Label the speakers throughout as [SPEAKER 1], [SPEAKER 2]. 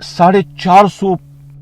[SPEAKER 1] 450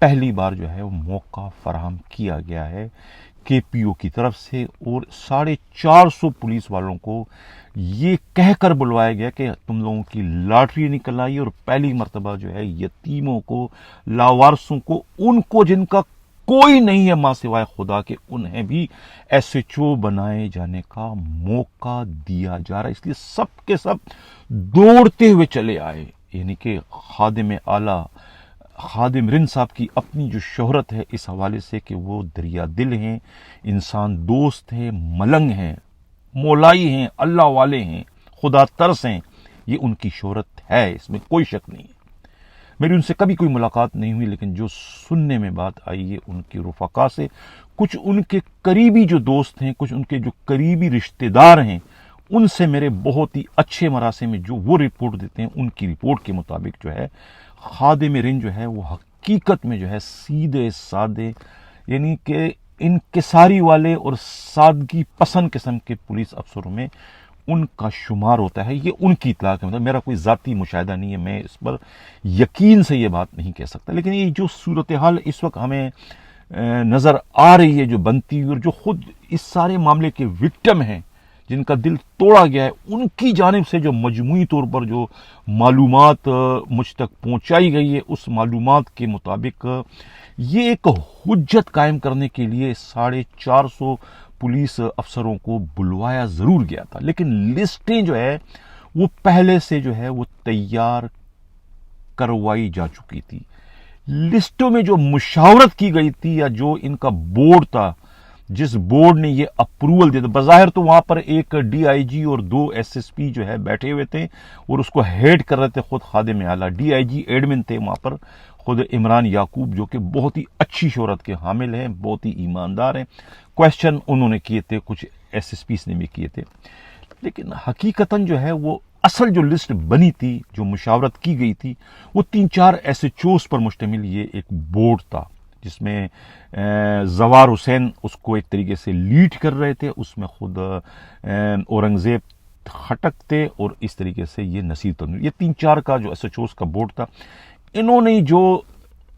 [SPEAKER 1] پہلی بار جو ہے وہ موقع فراہم کیا گیا ہے کے پی او کی طرف سے، اور 450 پولیس والوں کو یہ کہہ کر بلوایا گیا کہ تم لوگوں کی لاٹری نکل آئی، اور پہلی مرتبہ جو ہے یتیموں کو، لاوارثوں کو، ان کو جن کا کوئی نہیں ہے ماں سوائے خدا کے، انہیں بھی ایس ایچ او بنائے جانے کا موقع دیا جا رہا ہے۔ اس لیے سب کے سب دوڑتے ہوئے چلے آئے، یعنی کہ خادم اعلیٰ خادم رند صاحب کی اپنی جو شہرت ہے اس حوالے سے کہ وہ دریا دل ہیں، انسان دوست ہیں، ملنگ ہیں، مولائی ہیں، اللہ والے ہیں، خدا ترس ہیں، یہ ان کی شہرت ہے، اس میں کوئی شک نہیں ہے۔ میری ان سے کبھی کوئی ملاقات نہیں ہوئی، لیکن جو سننے میں بات آئی ہے ان کی رفقا سے، کچھ ان کے قریبی جو دوست ہیں، کچھ ان کے جو قریبی رشتہ دار ہیں، ان سے میرے بہت ہی اچھے مراسم میں جو وہ رپورٹ دیتے ہیں، ان کی رپورٹ کے مطابق جو ہے خادم رند جو ہے وہ حقیقت میں جو ہے سیدھے سادے، یعنی کہ انکساری والے اور سادگی پسند قسم کے پولیس افسروں میں ان کا شمار ہوتا ہے۔ یہ ان کی اطلاع کے مطابق، میرا کوئی ذاتی مشاہدہ نہیں ہے، میں اس پر یقین سے یہ بات نہیں کہہ سکتا، لیکن یہ جو صورتحال اس وقت ہمیں نظر آ رہی ہے جو بنتی ہوئی، اور جو خود اس سارے معاملے کے وکٹم ہیں، جن کا دل توڑا گیا ہے، ان کی جانب سے جو مجموعی طور پر جو معلومات مجھ تک پہنچائی گئی ہے، اس معلومات کے مطابق یہ ایک حجت قائم کرنے کے لیے 450 پولیس افسروں کو بلوایا ضرور گیا تھا، لیکن لسٹیں جو ہے وہ پہلے سے جو ہے وہ تیار کروائی جا چکی تھی۔ لسٹوں میں جو مشاورت کی گئی تھی یا جو ان کا بورڈ تھا، جس بورڈ نے یہ اپروول دیا تھا، بظاہر تو وہاں پر ایک ڈی آئی جی اور 2 ایس ایس پی جو ہے بیٹھے ہوئے تھے، اور اس کو ہیڈ کر رہے تھے خود خادم اعلیٰ۔ ڈی آئی جی ایڈمن تھے وہاں پر خود عمران یعقوب، جو کہ بہت ہی اچھی شہرت کے حامل ہیں، بہت ہی ایماندار ہیں۔ کویسچن انہوں نے کیے تھے، کچھ ایس ایس پیز نے بھی کیے تھے، لیکن حقیقتاً جو ہے وہ اصل جو لسٹ بنی تھی، جو مشاورت کی گئی تھی، وہ 3-4 ایس ایچ اوز پر مشتمل یہ ایک بورڈ تھا، جس میں زوار حسین اس کو ایک طریقے سے لیڈ کر رہے تھے، اس میں خود اورنگزیب خٹک تھے، اور اس طریقے سے یہ نصیر تنویر، یہ 3-4 کا جو ایس ایچ اوز کا بورڈ تھا۔ انہوں نے جو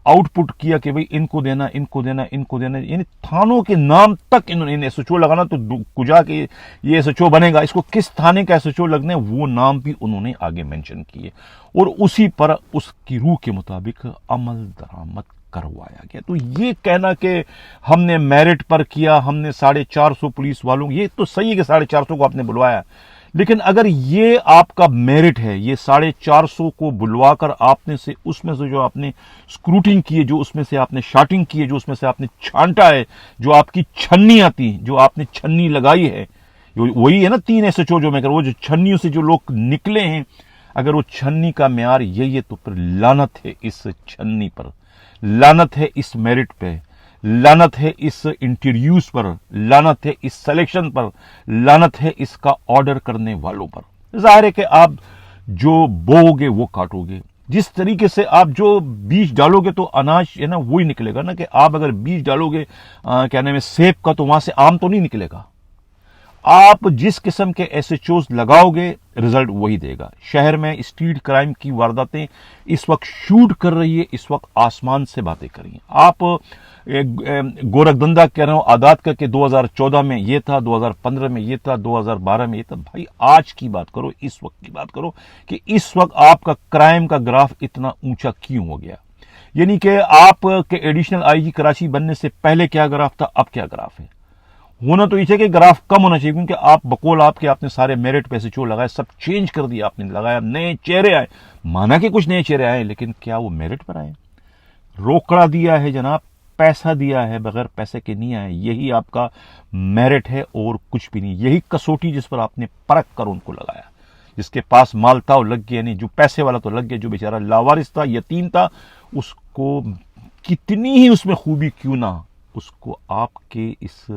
[SPEAKER 1] آؤٹ پٹ کیا کہ بھئی ان کو دینا، ان کو دینا، ان کو دینا، یعنی تھانوں کے نام تک انہوں نے ایس ایچ او لگانا، تو کجا کے یہ ایس ایچ او بنے گا، اس کو کس تھانے کا ایس ایچ او لگنا ہے، وہ نام بھی انہوں نے آگے مینشن کیے، اور اسی پر اس کی روح کے مطابق عمل درآمد کروایا گیا۔ تو یہ کہنا کہ ہم نے میرٹ پر کیا، ہم نے 450 پولیس والوں، یہ تو صحیح ہے کہ 450 کو آپ نے بلوایا، لیکن اگر یہ آپ کا میرٹ ہے، یہ 450 کو بلوا کر آپ نے سے اس میں سے جو آپ نے اسکروٹنگ کی ہے، جو اس میں سے آپ نے شارٹنگ کی ہے، جو اس میں سے آپ نے چھانٹا ہے، جو آپ کی چھنی آتی ہے، جو آپ نے چھنی لگائی ہے، وہی ہے نا 3 ایس ایچ او جو میں کر وہ جو چھنیوں سے جو لوگ نکلے ہیں، اگر وہ چھنی کا معیار یہی ہے تو پھر لعنت ہے اس چھنی پر، لعنت ہے اس میرٹ پہ، لعنت ہے اس انٹرویوز پر، لعنت ہے اس سلیکشن پر، لعنت ہے اس کا آرڈر کرنے والوں پر۔ ظاہر ہے کہ آپ جو بوؤ گے وہ کاٹو گے، جس طریقے سے آپ جو بیج ڈالو گے تو اناج ہے نا وہی نکلے گا نا، کہ آپ اگر بیج ڈالو گے کیا نام ہے سیب کا، تو وہاں سے آم تو نہیں نکلے گا۔ آپ جس قسم کے ایس ایچ اوز لگاؤ گے رزلٹ وہی دے گا۔ شہر میں اسٹریٹ کرائم کی وارداتیں اس وقت شوٹ کر رہی ہے، اس وقت آسمان سے باتیں کر رہی ہیں۔ آپ گورکھ دھندا کہہ رہے ہو عادات کا کہ 2014 میں یہ تھا، 2015 میں یہ تھا، 2012 میں یہ تھا، بھائی آج کی بات کرو، اس وقت کی بات کرو کہ اس وقت آپ کا کرائم کا گراف اتنا اونچا کیوں ہو گیا، یعنی کہ آپ کے ایڈیشنل آئی جی کراچی بننے سے پہلے کیا گراف تھا، اب کیا گراف ہے۔ ہونا تو یہ ہے کہ گراف کم ہونا چاہیے، کیونکہ آپ بقول آپ کے آپ نے سارے میرٹ پیسے جو لگائے سب چینج کر دیا، آپ نے لگایا نئے چہرے آئے، مانا کہ کچھ نئے چہرے آئے، لیکن کیا وہ میرٹ پر آئے؟ روکڑا دیا ہے جناب، پیسہ دیا ہے، بغیر پیسے کے نہیں آئے، یہی آپ کا میرٹ ہے اور کچھ بھی نہیں۔ یہی کسوٹی جس پر آپ نے پرکھ کر ان کو لگایا، جس کے پاس مال تھا وہ لگ گیا، نہیں جو پیسے والا تو لگ گیا، جو بیچارہ لاوارث تھا، یتیم تھا، اس کو کتنی ہی اس میں خوبی کیوں نہ، اس کو آپ کے اس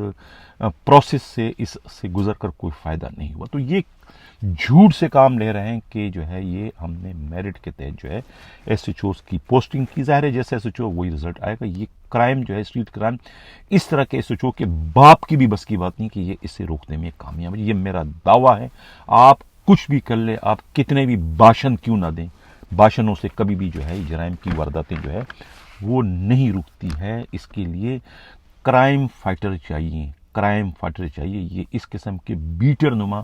[SPEAKER 1] پروسیس سے اس سے گزر کر کوئی فائدہ نہیں ہوا۔ تو یہ جھوٹ سے کام لے رہے ہیں کہ جو ہے یہ ہم نے میرٹ کے تحت جو ہے ایس ایچ اوز کی پوسٹنگ کی، ظاہر ہے جیسے ایس ایچ او وہی رزلٹ آئے گا۔ یہ کرائم جو ہے اسٹریٹ کرائم اس طرح کے ایس ایچ او کے باپ کی بھی بس کی بات نہیں کہ یہ اسے روکنے میں کامیاب ہے۔ یہ میرا دعویٰ ہے، آپ کچھ بھی کر لیں، آپ کتنے بھی بھاشن کیوں نہ دیں، بھاشنوں سے کبھی بھی جو ہے جرائم کی وارداتیں جو ہے وہ نہیں رکتی ہے. اس کے لیے کرائم فائٹر چاہیے، کرائم فائٹر چاہیے. یہ اس قسم کے بیٹر نما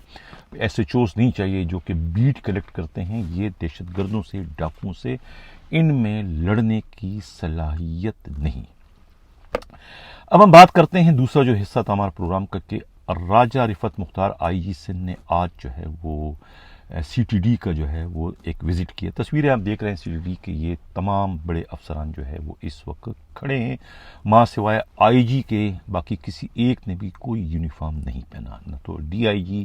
[SPEAKER 1] ایس ایچ اوز نہیں چاہیے جو کہ بیٹ کلیکٹ کرتے ہیں. یہ دہشت گردوں سے، ڈاکوؤں سے ان میں لڑنے کی صلاحیت نہیں. اب ہم بات کرتے ہیں دوسرا جو حصہ تھا ہمارا پروگرام کا کہ راجہ رفعت مختار آئی جی سندھ نے آج جو ہے وہ سی ٹی ڈی کا جو ہے وہ ایک وزٹ کیا. تصویریں آپ دیکھ رہے ہیں سی ٹی ڈی کے، یہ تمام بڑے افسران جو ہے وہ اس وقت کھڑے ہیں. ماں سوائے آئی جی کے باقی کسی ایک نے بھی کوئی یونیفارم نہیں پہنا، نہ تو ڈی آئی جی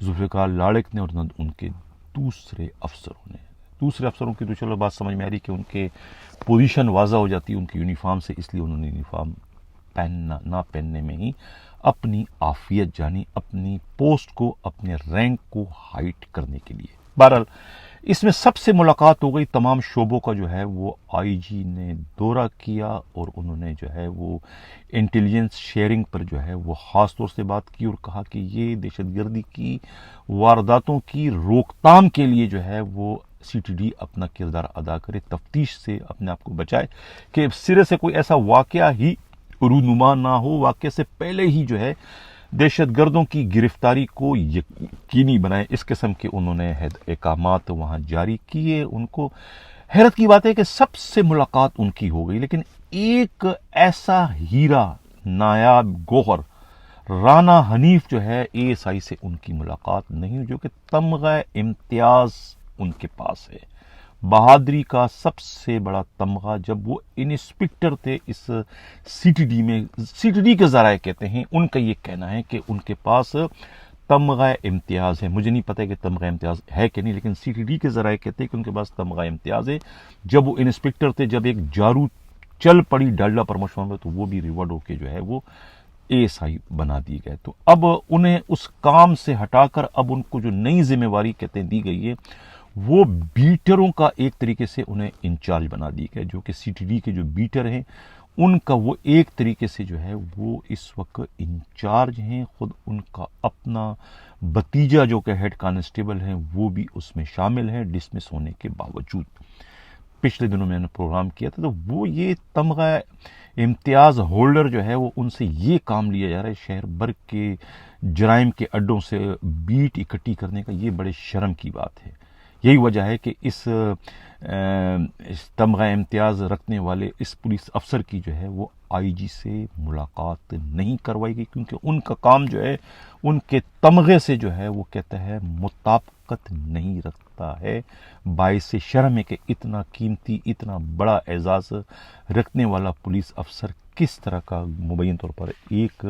[SPEAKER 1] ذوالفقار لاڑک نے اور نہ ان کے دوسرے افسروں نے. دوسرے افسروں کی تو چلو بات سمجھ میں آ رہی کہ ان کے پوزیشن واضح ہو جاتی ہے ان کی یونیفارم سے، اس لیے انہوں نے یونیفارم پہننا نہ پہننے میں ہی اپنی عافیت جانی، اپنی پوسٹ کو، اپنے رینک کو ہائٹ کرنے کے لیے. بہرحال اس میں سب سے ملاقات ہو گئی، تمام شعبوں کا جو ہے وہ آئی جی نے دورہ کیا اور انہوں نے جو ہے وہ انٹیلیجنس شیئرنگ پر جو ہے وہ خاص طور سے بات کی اور کہا کہ یہ دہشت گردی کی وارداتوں کی روک تھام کے لیے جو ہے وہ سی ٹی ڈی اپنا کردار ادا کرے، تفتیش سے اپنے آپ کو بچائے کہ سرے سے کوئی ایسا واقعہ ہی رونما نہ ہو، واقعے سے پہلے ہی جو ہے دہشت گردوں کی گرفتاری کو یقینی بنائے. اس قسم کے انہوں نے احکامات وہاں جاری کیے. ان کو حیرت کی بات ہے کہ سب سے ملاقات ان کی ہو گئی، لیکن ایک ایسا ہیرا، نایاب گوہر رانا حنیف جو ہے اے ایس آئی سے ان کی ملاقات نہیں ہوئی، جو کہ تمغہ امتیاز ان کے پاس ہے. بہادری کا سب سے بڑا تمغہ جب وہ انسپکٹر تھے اس سی ٹی ڈی میں. سی ٹی ڈی کے ذرائع کہتے ہیں، ان کا یہ کہنا ہے کہ ان کے پاس تمغہ امتیاز ہے. مجھے نہیں پتہ کہ تمغہ امتیاز ہے کہ نہیں، لیکن سی ٹی ڈی کے ذرائع کہتے ہیں کہ ان کے پاس تمغہ امتیاز ہے. جب وہ انسپکٹر تھے، جب ایک جارو چل پڑی ڈالڈا پرموشن میں تو وہ بھی ریوارڈ ہو کے جو ہے وہ اے ایس آئی بنا دیے گئے. تو اب انہیں اس کام سے ہٹا کر اب ان کو جو نئی ذمہ داری کہتے ہیں دی گئی ہے، وہ بیٹروں کا ایک طریقے سے انہیں انچارج بنا دی گیا. جو کہ سی ٹی ڈی کے جو بیٹر ہیں ان کا وہ ایک طریقے سے جو ہے وہ اس وقت انچارج ہیں. خود ان کا اپنا بھتیجا جو کہ ہیڈ کانسٹیبل ہیں وہ بھی اس میں شامل ہیں ڈسمس ہونے کے باوجود. پچھلے دنوں میں نے پروگرام کیا تھا تو وہ یہ تمغہ امتیاز ہولڈر جو ہے وہ ان سے یہ کام لیا جا رہا ہے شہر بھر کے جرائم کے اڈوں سے بیٹ اکٹھی کرنے کا. یہ بڑے شرم کی بات ہے. یہی وجہ ہے کہ اس تمغہ امتیاز رکھنے والے اس پولیس افسر کی جو ہے وہ آئی جی سے ملاقات نہیں کروائی گئی، کیونکہ ان کا کام جو ہے ان کے تمغے سے جو ہے وہ کہتا ہے مطابقت نہیں رکھتا ہے. باعث شرم ہے کہ اتنا قیمتی، اتنا بڑا اعزاز رکھنے والا پولیس افسر کس طرح کا مبین طور پر ایک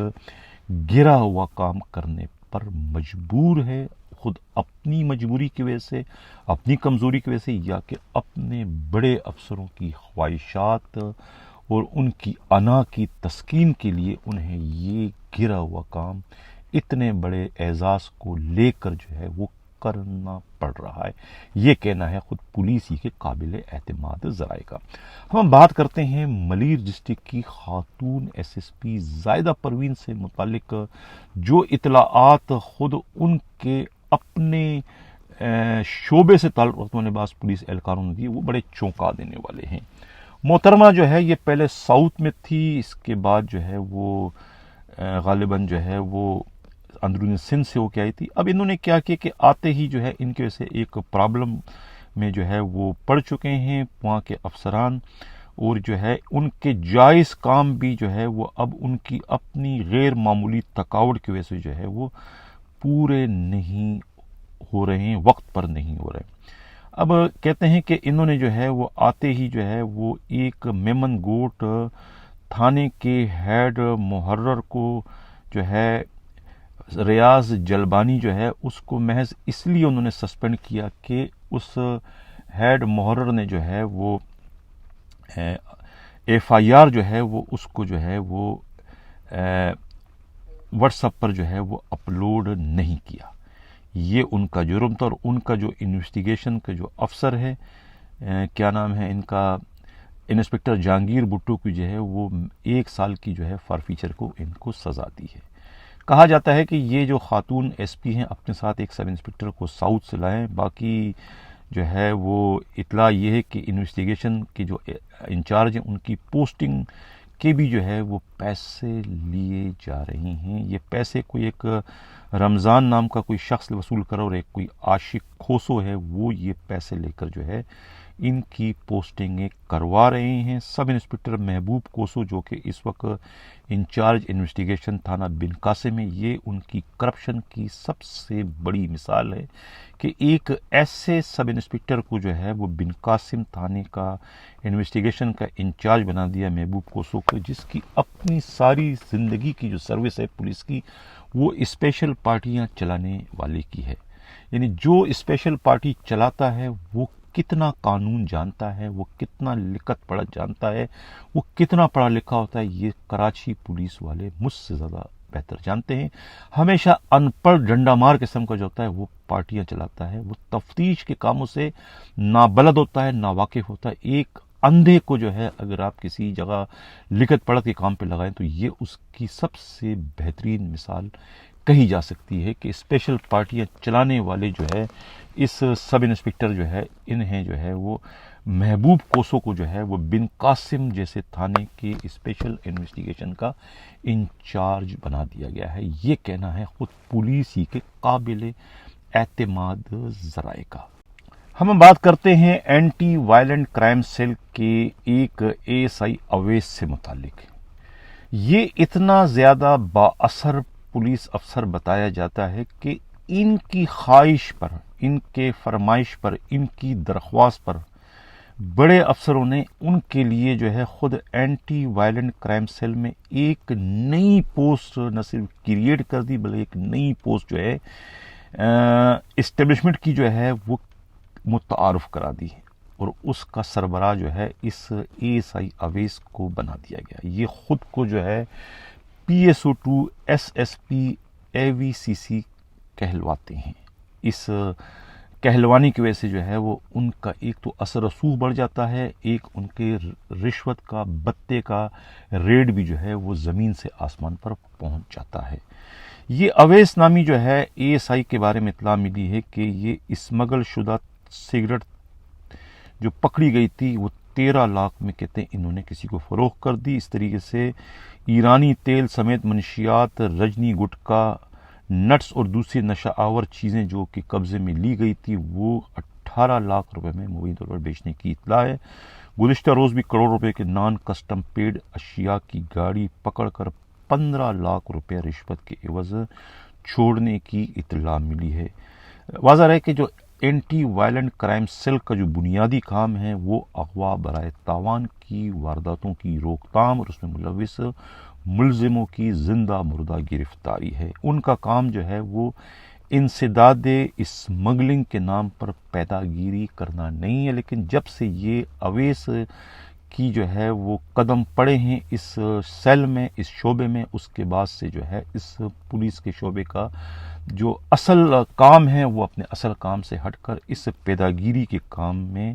[SPEAKER 1] گرا ہوا کام کرنے پر مجبور ہے، خود اپنی مجبوری کی وجہ سے، اپنی کمزوری کی وجہ سے، یا کہ اپنے بڑے افسروں کی خواہشات اور ان کی انا کی تسکین کے لیے انہیں یہ گرا ہوا کام اتنے بڑے اعزاز کو لے کر جو ہے وہ کرنا پڑ رہا ہے. یہ کہنا ہے خود پولیس ہی کے قابل اعتماد ذرائع کا. ہم بات کرتے ہیں ملیر ڈسٹرکٹ کی خاتون ایس ایس پی زائدہ پروین سے متعلق جو اطلاعات خود ان کے اپنے شعبے سے تعلق رکھنے والے بعض پولیس اہلکاروں نے دیے، وہ بڑے چونکا دینے والے ہیں. محترمہ جو ہے یہ پہلے ساؤتھ میں تھی، اس کے بعد جو ہے وہ غالباً جو ہے وہ اندرونی سندھ سے ہو کے آئی تھی. اب انہوں نے کیا کیا کہ آتے ہی جو ہے ان کی وجہ سے ایک پرابلم میں جو ہے وہ پڑ چکے ہیں وہاں کے افسران، اور جو ہے ان کے جائز کام بھی جو ہے وہ اب ان کی اپنی غیر معمولی تھکاوٹ کی وجہ سے جو ہے وہ پورے نہیں ہو رہے ہیں، وقت پر نہیں ہو رہے. اب کہتے ہیں کہ انہوں نے جو ہے وہ آتے ہی جو ہے وہ ایک میمن گوٹ تھانے کے ہیڈ محرر کو جو ہے ریاض جلبانی جو ہے اس کو محض اس لیے انہوں نے سسپینڈ کیا کہ اس ہیڈ محرر نے جو ہے وہ ایف آئی آر جو ہے وہ اس کو جو ہے وہ واٹس ایپ پر جو ہے وہ اپلوڈ نہیں کیا. یہ ان کا جرم تھا، اور ان کا جو انویسٹیگیشن کا جو افسر ہے کیا نام ہے ان کا، انسپکٹر جہانگیر بھٹو کی جو ہے وہ 1 سال کی جو ہے فارفیچر کو ان کو سزا دی ہے. کہا جاتا ہے کہ یہ جو خاتون ایس پی ہیں اپنے ساتھ ایک سب انسپکٹر کو ساؤتھ سے لائیں، باقی جو ہے وہ اطلاع یہ ہے کہ انویسٹیگیشن کے جو انچارج ہیں ان کی پوسٹنگ کے بھی جو ہے وہ پیسے لیے جا رہے ہیں. یہ پیسے کوئی ایک رمضان نام کا کوئی شخص وصول کرا اور ایک کوئی عاشق کھوسو ہے وہ یہ پیسے لے کر جو ہے ان کی پوسٹنگیں کروا رہے ہیں. سب انسپکٹر محبوب کوسو جو کہ اس وقت انچارج انویسٹیگیشن تھانہ بن قاسم ہے، یہ ان کی کرپشن کی سب سے بڑی مثال ہے کہ ایک ایسے سب انسپکٹر کو جو ہے وہ بن قاسم تھانے کا انویسٹیگیشن کا انچارج بنا دیا محبوب کوسو کو، جس کی اپنی ساری زندگی کی جو سروس ہے پولیس کی وہ اسپیشل پارٹیاں چلانے والے کی ہے. یعنی جو اسپیشل پارٹی چلاتا ہے وہ کتنا قانون جانتا ہے، وہ کتنا لکھت پڑھت جانتا ہے، وہ کتنا پڑھا لکھا ہوتا ہے، یہ کراچی پولیس والے مجھ سے زیادہ بہتر جانتے ہیں. ہمیشہ ان پڑھ ڈنڈا مار قسم کا جو ہوتا ہے وہ پارٹیاں چلاتا ہے، وہ تفتیش کے کاموں سے نابلد ہوتا ہے، ناواقف ہوتا ہے. ایک اندھے کو جو ہے اگر آپ کسی جگہ لکھت پڑھت کے کام پہ لگائیں تو یہ اس کی سب سے بہترین مثال کہی جا سکتی ہے کہ اسپیشل پارٹیاں چلانے والے جو ہے اس سب انسپکٹر جو ہے انہیں جو ہے وہ محبوب کوسو کو جو ہے وہ بن قاسم جیسے تھانے کے اسپیشل انویسٹیگیشن کا انچارج بنا دیا گیا ہے. یہ کہنا ہے خود پولیس ہی کے قابل اعتماد ذرائع کا. ہم بات کرتے ہیں اینٹی وائلنٹ کرائم سیل کے ایک ASI اویس سے متعلق. یہ اتنا زیادہ با اثر پولیس افسر بتایا جاتا ہے کہ ان کی خواہش پر، ان کے فرمائش پر، ان کی درخواست پر بڑے افسروں نے ان کے لیے جو ہے خود اینٹی وائلنٹ کرائم سیل میں ایک نئی پوسٹ نہ صرف کریٹ کر دی بلکہ ایک نئی پوسٹ جو ہے اسٹیبلشمنٹ کی جو ہے وہ متعارف کرا دی اور اس کا سربراہ جو ہے اس ASI اویس کو بنا دیا گیا. یہ خود کو جو ہے PSO2 SSP AVCC کہلواتے ہیں. اس کہلوانے کی وجہ سے جو ہے وہ ان کا ایک تو اثر رسوخ بڑھ جاتا ہے، ایک ان کے رشوت کا بتے کا ریٹ بھی جو ہے وہ زمین سے آسمان پر پہنچ جاتا ہے. یہ اویس نامی جو ہے ASI کے بارے میں اطلاع ملی ہے کہ یہ اسمگل شدہ سگریٹ جو پکڑی گئی تھی وہ 13 لاکھ میں کہتے ہیں انہوں نے کسی کو فروخت کر دی. اس طریقے سے ایرانی تیل سمیت منشیات، رجنی گٹکا، نٹس اور دوسری نشہ آور چیزیں جو کہ قبضے میں لی گئی تھی وہ 18 لاکھ روپے میں مبینہ طور پر بیچنے کی اطلاع ہے. گزشتہ روز بھی کروڑ روپے کے نان کسٹم پیڈ اشیاء کی گاڑی پکڑ کر 15 لاکھ روپے رشوت کے عوض چھوڑنے کی اطلاع ملی ہے. واضح ہے کہ جو اینٹی وائلنٹ کرائم سیل کا جو بنیادی کام ہے وہ اغوا برائے تاوان کی وارداتوں کی روک تھام اور اس میں ملوث ملزموں کی زندہ مردہ گرفتاری ہے. ان کا کام جو ہے وہ انسداد اسمگلنگ کے نام پر پیدا گیری کرنا نہیں ہے، لیکن جب سے یہ اویس کی جو ہے وہ قدم پڑے ہیں اس سیل میں، اس شعبے میں، اس کے بعد سے جو ہے اس پولیس کے شعبے کا جو اصل کام ہے وہ اپنے اصل کام سے ہٹ کر اس پیداگیری کے کام میں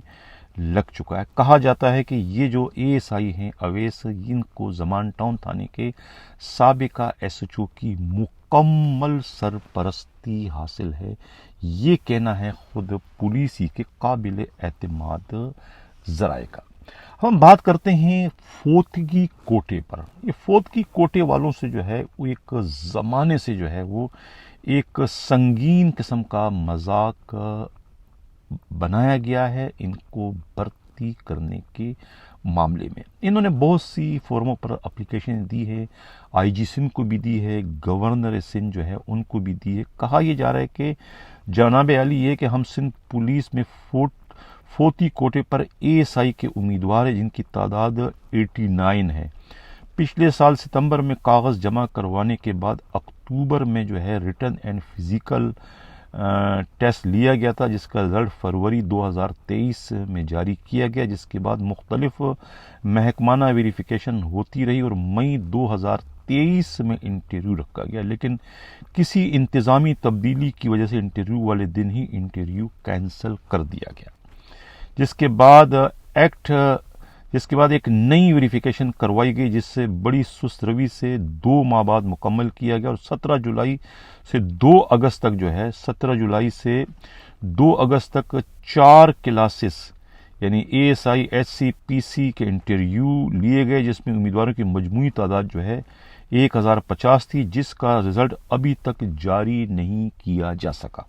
[SPEAKER 1] لگ چکا ہے. کہا جاتا ہے کہ یہ جو ASI ہیں اویس، ان کو زمان ٹاؤن تھانے کے سابقہ SHO کی مکمل سرپرستی حاصل ہے. یہ کہنا ہے خود پولیس ہی کے قابل اعتماد ذرائع کا. ہم بات کرتے ہیں فوتگی کوٹے پر. یہ فوتگی کوٹے والوں سے جو ہے وہ ایک زمانے سے جو ہے وہ ایک سنگین قسم کا مذاق بنایا گیا ہے ان کو بھرتی کرنے کے معاملے میں. انہوں نے بہت سی فورموں پر اپلیکیشن دی ہے، IG سندھ کو بھی دی ہے، گورنر سندھ جو ہے ان کو بھی دی ہے. کہا یہ جا رہا ہے کہ جناب عالی یہ کہ ہم سندھ پولیس میں فوتی کوٹے پر ASI کے امیدوار ہیں جن کی تعداد 89 ہے. پچھلے سال ستمبر میں کاغذ جمع کروانے کے بعد اکتوبر میں جو ہے ریٹن اینڈ فزیکل ٹیسٹ لیا گیا تھا جس کا رزلٹ فروری 2023 میں جاری کیا گیا، جس کے بعد مختلف محکمانہ ویریفیکیشن ہوتی رہی اور مئی 2023 میں انٹرویو رکھا گیا، لیکن کسی انتظامی تبدیلی کی وجہ سے انٹرویو والے دن ہی انٹرویو کینسل کر دیا گیا، جس کے بعد ایک نئی ویریفیکیشن کروائی گئی جس سے بڑی سست روی سے 2 ماہ بعد مکمل کیا گیا اور 17 جولائی سے 2 اگست تک جو ہے 17 جولائی سے 2 اگست تک 4 کلاسز یعنی ASI HCPC کے انٹرویو لیے گئے، جس میں امیدواروں کی مجموعی تعداد جو ہے 1050 تھی، جس کا رزلٹ ابھی تک جاری نہیں کیا جا سکا۔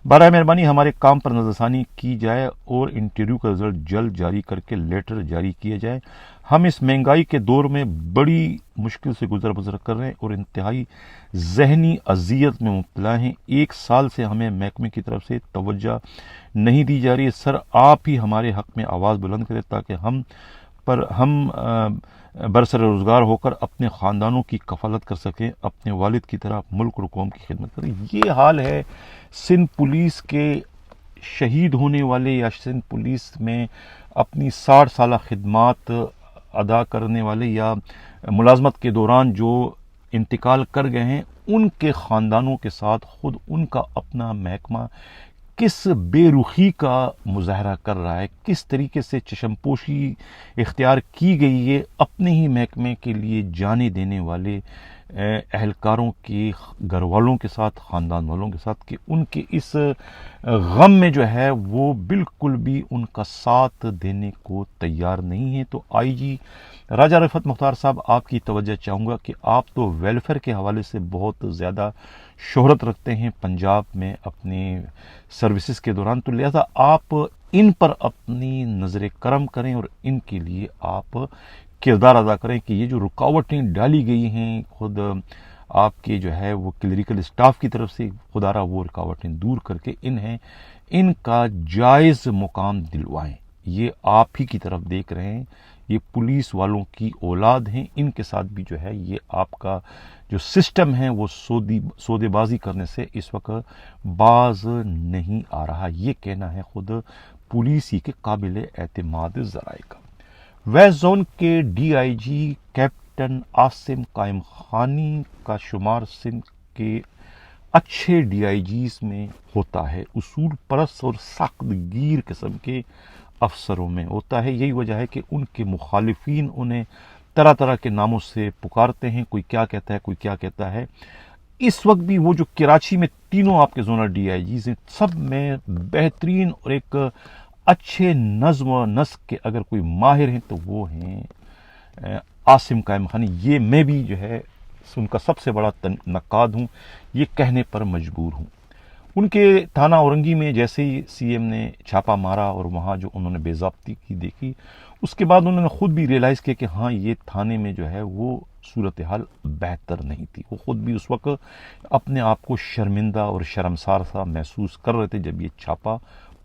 [SPEAKER 1] برائے مہربانی ہمارے کام پر نظر ثانی کی جائے اور انٹرویو کا رزلٹ جلد جاری کر کے لیٹر جاری کیا جائے۔ ہم اس مہنگائی کے دور میں بڑی مشکل سے گزر بسر کر رہے ہیں اور انتہائی ذہنی اذیت میں مبتلا ہیں۔ 1 سال سے ہمیں محکمے کی طرف سے توجہ نہیں دی جا رہی ہے۔ سر، آپ ہی ہمارے حق میں آواز بلند کریں تاکہ ہم برسر روزگار ہو کر اپنے خاندانوں کی کفالت کر سکیں، اپنے والد کی طرح ملک اور قوم کی خدمت کریں۔ یہ حال ہے سندھ پولیس کے شہید ہونے والے یا سندھ پولیس میں اپنی 60 سالہ خدمات ادا کرنے والے یا ملازمت کے دوران جو انتقال کر گئے ہیں، ان کے خاندانوں کے ساتھ خود ان کا اپنا محکمہ کس بے رخی کا مظاہرہ کر رہا ہے، کس طریقے سے چشم پوشی اختیار کی گئی ہے اپنے ہی محکمے کے لیے جانے دینے والے اہلکاروں کے گھر والوں کے ساتھ، خاندان والوں کے ساتھ، کہ ان کے اس غم میں جو ہے وہ بالکل بھی ان کا ساتھ دینے کو تیار نہیں ہے۔ تو IG راجہ رفعت مختار صاحب، آپ کی توجہ چاہوں گا کہ آپ تو ویلفیئر کے حوالے سے بہت زیادہ شہرت رکھتے ہیں پنجاب میں اپنے سروسز کے دوران، تو لہذا آپ ان پر اپنی نظر کرم کریں اور ان کے لیے آپ کردار ادا کریں کہ یہ جو رکاوٹیں ڈالی گئی ہیں خود آپ کے جو ہے وہ کلریکل اسٹاف کی طرف سے، خدا را وہ رکاوٹیں دور کر کے ان کا جائز مقام دلوائیں۔ یہ آپ ہی کی طرف دیکھ رہے ہیں، یہ پولیس والوں کی اولاد ہیں، ان کے ساتھ بھی جو ہے یہ آپ کا جو سسٹم ہے وہ سودے بازی کرنے سے اس وقت باز نہیں آ رہا۔ یہ کہنا ہے خود پولیس ہی کے قابل اعتماد ذرائع کا۔ ویسٹ زون کے DIG کیپٹن عاصم قائم خانی کا شمار سندھ کے اچھے DIGs میں ہوتا ہے، اصول پرست اور سخت گیر قسم کے افسروں میں ہوتا ہے۔ یہی وجہ ہے کہ ان کے مخالفین انہیں طرح طرح کے ناموں سے پکارتے ہیں، کوئی کیا کہتا ہے، کوئی کیا کہتا ہے۔ اس وقت بھی وہ جو کراچی میں تینوں آپ کے زونل DIGs ہیں، سب میں بہترین اور ایک اچھے نظم و نسق کے اگر کوئی ماہر ہیں تو وہ ہیں عاصم قائم خانی۔ یہ میں بھی جو ہے ان کا سب سے بڑا نقاد ہوں، یہ کہنے پر مجبور ہوں۔ ان کے تھانہ اورنگی میں جیسے ہی CM نے چھاپا مارا اور وہاں جو انہوں نے بے ضابطگی کی دیکھی، اس کے بعد انہوں نے خود بھی ریلائز کیا کہ ہاں یہ تھانے میں جو ہے وہ صورتحال بہتر نہیں تھی۔ وہ خود بھی اس وقت اپنے آپ کو شرمندہ اور شرمسار سا محسوس کر رہے تھے جب یہ چھاپا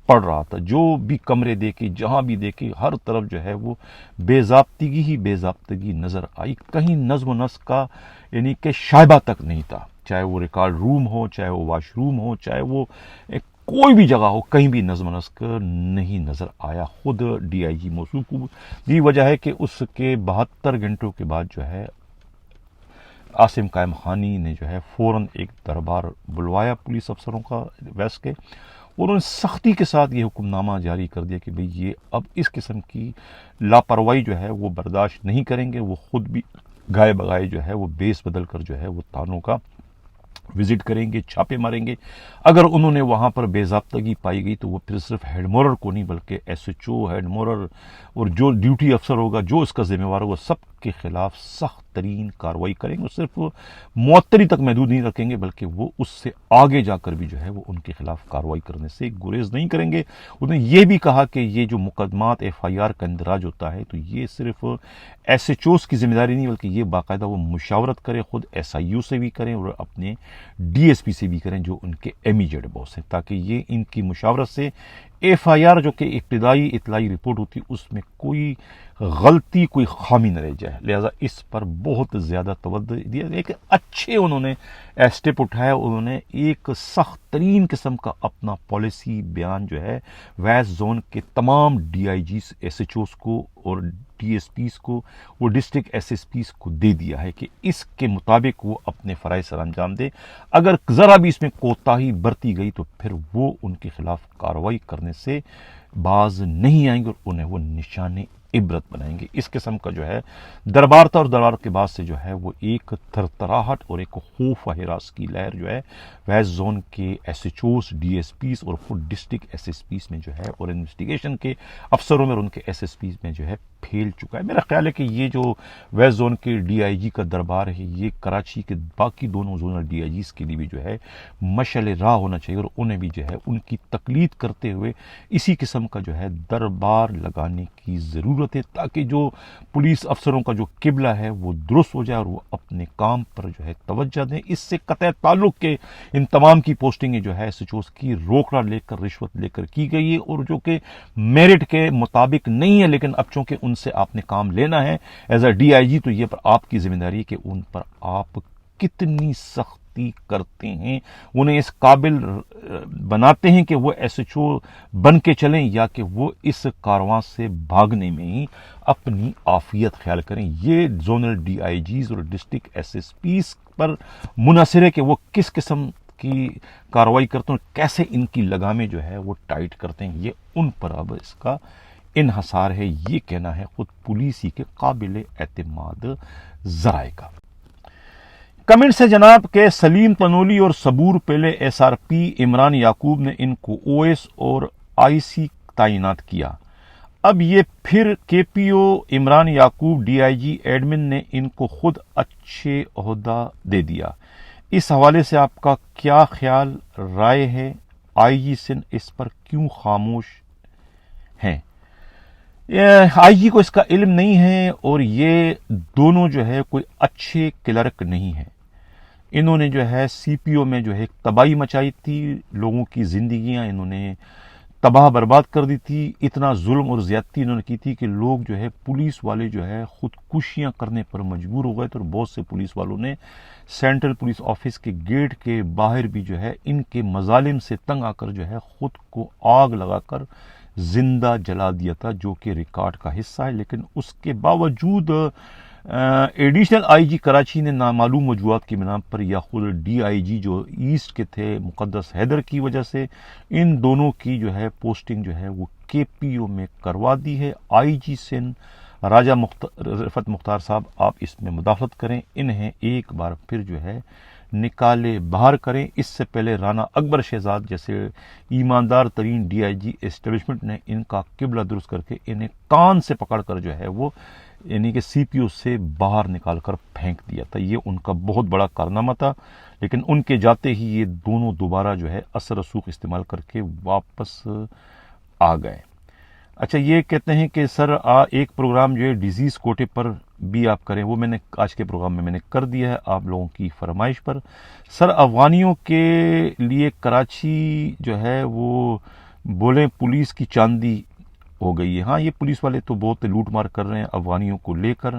[SPEAKER 1] پڑ رہا تھا۔ جو بھی کمرے دیکھے، جہاں بھی دیکھے، ہر طرف جو ہے وہ بے ضابطگی ہی بے ضابطگی نظر آئی، کہیں نظم و نسق کا یعنی کہ شائبہ تک نہیں تھا، چاہے وہ ریکارڈ روم ہو، چاہے وہ واش روم ہو، چاہے وہ کوئی بھی جگہ ہو، کہیں بھی نظم و نسق نہیں نظر آیا۔ خود DIG موصوف کو یہی وجہ ہے کہ اس کے 72 گھنٹوں کے بعد جو ہے عاصم قائم خانی نے جو ہے فوراً ایک دربار بلوایا پولیس افسروں کا ویسٹ کے، اور انہوں نے سختی کے ساتھ یہ حکم نامہ جاری کر دیا کہ بھئی یہ اب اس قسم کی لاپرواہی جو ہے وہ برداشت نہیں کریں گے۔ وہ خود بھی گائے بگائے جو ہے وہ بیس بدل کر جو ہے وہ تھانوں کا وزٹ کریں گے، چھاپے ماریں گے۔ اگر انہوں نے وہاں پر بے ضابطگی پائی گئی تو وہ پھر صرف ہیڈ مورر کو نہیں بلکہ SHO، ہیڈ مورر اور جو ڈیوٹی افسر ہوگا، جو اس کا ذمہ وار ہوگا، سب کے خلاف سخت ترین کارروائی کریں گے۔ صرف معطلی تک محدود نہیں رکھیں گے بلکہ وہ اس سے آگے جا کر بھی جو ہے وہ ان کے خلاف کارروائی کرنے سے گریز نہیں کریں گے۔ انہوں نے یہ بھی کہا کہ یہ جو مقدمات FIR کا اندراج ہوتا ہے تو یہ صرف SHOs کی ذمہ داری نہیں بلکہ یہ باقاعدہ وہ مشاورت کرے، خود SIU سے بھی کریں اور اپنے DSP سے بھی کریں جو ان کے امیجیٹ باس ہیں، تاکہ یہ ان کی مشاورت سے FIR جو کہ ابتدائی اطلاعی رپورٹ ہوتی اس میں کوئی غلطی، کوئی خامی نہ رہ جائے۔ لہذا اس پر بہت زیادہ توجہ دیا۔ ایک اچھے انہوں نے اسٹیپ اٹھایا، انہوں نے ایک سخت ترین قسم کا اپنا پالیسی بیان جو ہے ویسٹ زون کے تمام DIGs، SHOs کو اور DSPs کو، وہ ڈسٹرکٹ SSPs کو دے دیا ہے کہ اس کے مطابق وہ اپنے فرائض سر انجام دے۔ اگر ذرا بھی اس میں کوتاہی برتی گئی تو پھر وہ ان کے خلاف کارروائی کرنے سے باز نہیں آئیں گے اور انہیں وہ نشان عبرت بنائیں گے۔ اس قسم کا جو ہے دربار تھا، اور دربار کے بعد سے جو ہے وہ ایک تھرتھراہٹ اور ایک خوف و ہراس کی لہر جو ہے ویسٹ زون کے S H Os, D S Ps اور خود ڈسٹرکٹ ایس ایس پیز میں جو ہے اور انویسٹیگیشن کے افسروں میں اور ان کے ایس ایس پیز میں جو ہے پھیل چکا ہے۔ میرا خیال ہے کہ یہ جو ویسٹ زون کے ڈی آئی جی کا دربار ہے، یہ کراچی کے باقی دونوں زونل ڈی آئی جیز کے لیے بھی جو ہے مشعل راہ ہونا چاہیے، اور انہیں بھی جو ہے ان کی تقلید کرتے ہوئے اسی قسم کا جو ہے دربار لگانے کی ضرورت ہے، تاکہ جو پولیس افسروں کا جو قبلہ ہے وہ درست ہو جائے اور وہ اپنے کام پر جو ہے توجہ دیں۔ اس سے قطع تعلق کے ان تمام کی پوسٹنگیں جو ہے سچوز کی روکڑا لے کر، رشوت لے کر کی گئی ہے، اور جو کہ میرٹ کے مطابق نہیں ہے، لیکن اب چونکہ ان سے آپ نے کام لینا ہے ایز اے ڈی آئی جی، تو یہ پر آپ کی ذمہ داری ہے کہ ان پر آپ کتنی سختی کرتے ہیں، انہیں اس قابل بناتے ہیں کہ وہ ایس ایچ او بن کے چلیں، یا کہ وہ اس کارواں سے بھاگنے میں ہی اپنی عافیت خیال کریں۔ یہ زونل ڈی آئی جیز اور ڈسٹرکٹ ایس ایس پیز پر منحصر ہے کہ وہ کس قسم کی کارروائی کرتے ہیں اور کیسے ان کی لگامیں جو ہے وہ ٹائٹ کرتے ہیں۔ یہ ان پر اب اس کا انحصار ہے، یہ کہنا ہے خود پولیس ہی کے قابل اعتماد ذرائع کا۔ کمنٹ سے جناب کہ سلیم تنولی اور صبور پہلے ایس آر پی عمران یعقوب نے ان کو او ایس اور آئی سی تعینات کیا، اب یہ پھر کے پی او عمران یعقوب ڈی آئی جی ایڈمن نے ان کو خود اچھے عہدہ دے دیا۔ اس حوالے سے آپ کا کیا خیال رائے ہے؟ آئی جی سندھ اس پر کیوں خاموش ہیں؟ آئی جی کو اس کا علم نہیں ہے، اور یہ دونوں جو ہے کوئی اچھے کلرک نہیں ہیں۔ انہوں نے جو ہے سی پی او میں جو ہے تباہی مچائی تھی، لوگوں کی زندگیاں انہوں نے تباہ برباد کر دی تھی، اتنا ظلم اور زیادتی انہوں نے کی تھی کہ لوگ جو ہے پولیس والے جو ہے خودکشیاں کرنے پر مجبور ہو گئے تھے، اور بہت سے پولیس والوں نے سینٹرل پولیس آفس کے گیٹ کے باہر بھی جو ہے ان کے مظالم سے تنگ آ کر جو ہے خود کو آگ لگا کر زندہ جلا دیا تھا، جو کہ ریکارڈ کا حصہ ہے۔ لیکن اس کے باوجود ایڈیشنل آئی جی کراچی نے نامعلوم وجوہات کی بنا پر، یا خود ڈی آئی جی جو ایسٹ کے تھے مقدس حیدر کی وجہ سے، ان دونوں کی جو ہے پوسٹنگ جو ہے وہ کے پی او میں کروا دی ہے۔ آئی جی سندھ راجہ رفعت مختار صاحب، آپ اس میں مداخلت کریں، انہیں ایک بار پھر جو ہے نکالے باہر کریں۔ اس سے پہلے رانا اکبر شہزاد جیسے ایماندار ترین ڈی آئی جی اسٹیبلشمنٹ نے ان کا قبلہ درست کر کے انہیں کان سے پکڑ کر جو ہے وہ یعنی کہ سی پی او سے باہر نکال کر پھینک دیا تھا۔ یہ ان کا بہت بڑا کارنامہ تھا، لیکن ان کے جاتے ہی یہ دونوں دوبارہ جو ہے اثر رسوخ استعمال کر کے واپس آ گئے۔ اچھا، یہ کہتے ہیں کہ سر ایک پروگرام جو ہے ڈیزیز کوٹے پر بھی آپ کریں، وہ میں نے آج کے پروگرام میں نے کر دیا ہے آپ لوگوں کی فرمائش پر۔ سر، افغانیوں کے لیے کراچی جو ہے وہ بولیں پولیس کی چاندی ہو گئی ہے۔ ہاں، یہ پولیس والے تو بہت لوٹ مار کر رہے ہیں افغانیوں کو لے کر۔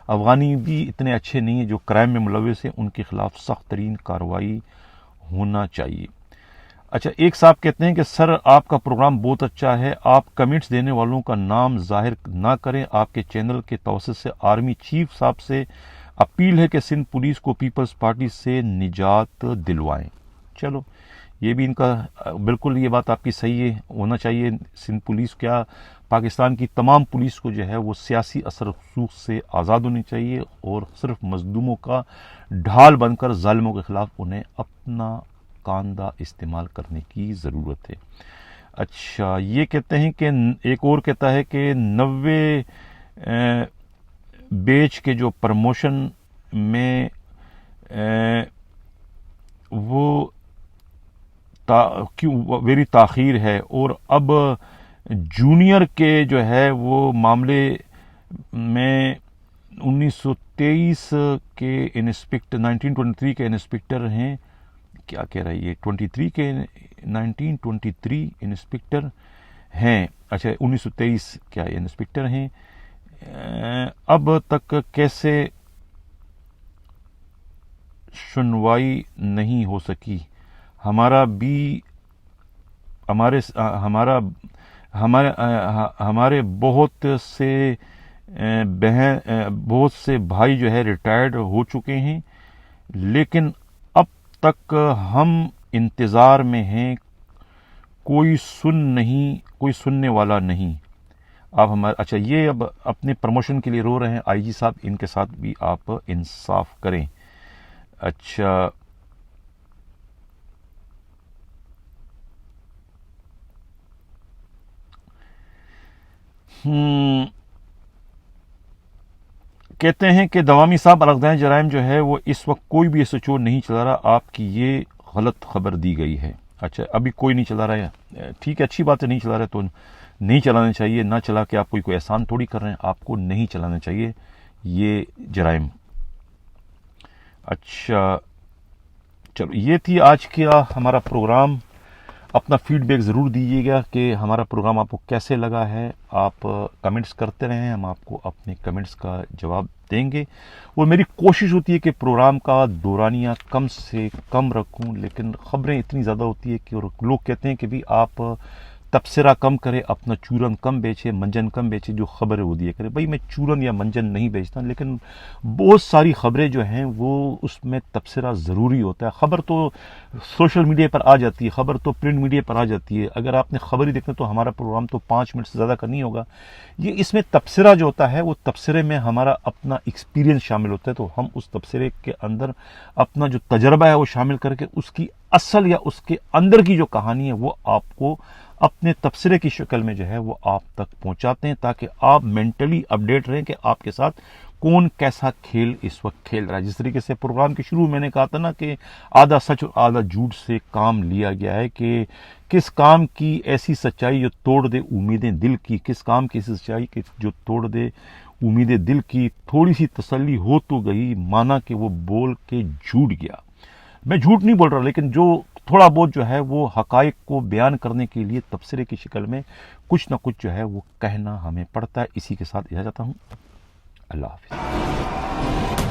[SPEAKER 1] افغانی بھی اتنے اچھے نہیں ہیں، جو کرائم میں ملوث ہیں ان کے خلاف سخت ترین کارروائی ہونا چاہیے۔ اچھا، ایک صاحب کہتے ہیں کہ سر آپ کا پروگرام بہت اچھا ہے، آپ کمنٹس دینے والوں کا نام ظاہر نہ کریں، آپ کے چینل کے توسط سے آرمی چیف صاحب سے اپیل ہے کہ سندھ پولیس کو پیپلز پارٹی سے نجات دلوائیں۔ چلو، یہ بھی ان کا بالکل یہ بات آپ کی صحیح ہے، ہونا چاہیے سندھ پولیس، کیا پاکستان کی تمام پولیس کو جو ہے وہ سیاسی اثر رسوخ سے آزاد ہونی چاہیے، اور صرف مظلوموں کا ڈھال بن کر ظالموں کے خلاف انہیں اپنا کاندھا استعمال کرنے کی ضرورت ہے۔ اچھا، یہ کہتے ہیں کہ ایک اور کہتا ہے کہ 90 بیچ کے جو پروموشن میں وہ ویری تاخیر ہے، اور اب جونیئر کے جو ہے وہ معاملے میں 1923 کے انسپکٹر 1923 کے انسپکٹر ہیں، کیا کہہ رہا ہے یہ 23 کے 1923 انسپکٹر ہیں۔ اچھا، 1923 کیا انسپکٹر ہیں، اب تک کیسے سنوائی نہیں ہو سکی؟ ہمارے بہت سے بھائی جو ہے ریٹائرڈ ہو چکے ہیں، لیکن اب تک ہم انتظار میں ہیں، کوئی سن نہیں، کوئی سننے والا نہیں. آپ ہمارے اچھا یہ اب اپنے پروموشن کے لیے رو رہے ہیں. آئی جی صاحب ان کے ساتھ بھی آپ انصاف کریں. اچھا کہتے ہیں کہ دوامی صاحب الغدین جرائم جو ہے وہ اس وقت کوئی بھی ایس ایچ او نہیں چلا رہا. آپ کی یہ غلط خبر دی گئی ہے. اچھا ابھی کوئی نہیں چلا رہا ہے. ٹھیک ہے اچھی بات ہے, نہیں چلا رہا تو نہیں چلانا چاہیے. نہ چلا کے آپ کوئی احسان تھوڑی کر رہے ہیں. آپ کو نہیں چلانا چاہیے یہ جرائم. اچھا چلو یہ تھی آج کا ہمارا پروگرام. اپنا فیڈ بیک ضرور دیجیے گا کہ ہمارا پروگرام آپ کو کیسے لگا ہے. آپ کمنٹس کرتے رہیں, ہم آپ کو اپنے کمنٹس کا جواب دیں گے. وہ میری کوشش ہوتی ہے کہ پروگرام کا دورانیہ کم سے کم رکھوں, لیکن خبریں اتنی زیادہ ہوتی ہے کہ لوگ کہتے ہیں کہ بھی آپ تبصرہ کم کرے, اپنا چورن کم بیچے, منجن کم بیچے, جو خبر ہے وہ دیا کرے. بھائی میں چورن یا منجن نہیں بیچتا, لیکن بہت ساری خبریں جو ہیں وہ اس میں تبصرہ ضروری ہوتا ہے. خبر تو سوشل میڈیا پر آ جاتی ہے, خبر تو پرنٹ میڈیا پر آ جاتی ہے. اگر آپ نے خبر ہی دیکھنا تو ہمارا پروگرام تو 5 منٹ سے زیادہ کا نہیں ہوگا. یہ اس میں تبصرہ جو ہوتا ہے وہ تبصرے میں ہمارا اپنا ایکسپیرینس شامل ہوتا ہے, تو ہم اس تبصرے کے اندر اپنا جو تجربہ ہے وہ شامل کر کے اس کی اصل یا اس کے اندر کی جو کہانی ہے وہ آپ کو اپنے تبصرے کی شکل میں جو ہے وہ آپ تک پہنچاتے ہیں, تاکہ آپ مینٹلی اپڈیٹ رہیں کہ آپ کے ساتھ کون کیسا کھیل اس وقت کھیل رہا ہے. جس طریقے سے پروگرام کے شروع میں نے کہا تھا نا کہ آدھا سچ اور آدھا جھوٹ سے کام لیا گیا ہے, کہ کس کام کی ایسی سچائی جو توڑ دے امیدیں دل کی, کس کام کی ایسی سچائی جو توڑ دے امیدیں دل کی. تھوڑی سی تسلی ہو تو گئی, مانا کہ وہ بول کے جھوٹ گیا. میں جھوٹ نہیں بول رہا, لیکن جو تھوڑا بہت جو ہے وہ حقائق کو بیان کرنے کے لیے تبصرے کی شکل میں کچھ نہ کچھ جو ہے وہ کہنا ہمیں پڑتا ہے. اسی کے ساتھ اجازت چاہتا ہوں. اللہ حافظ.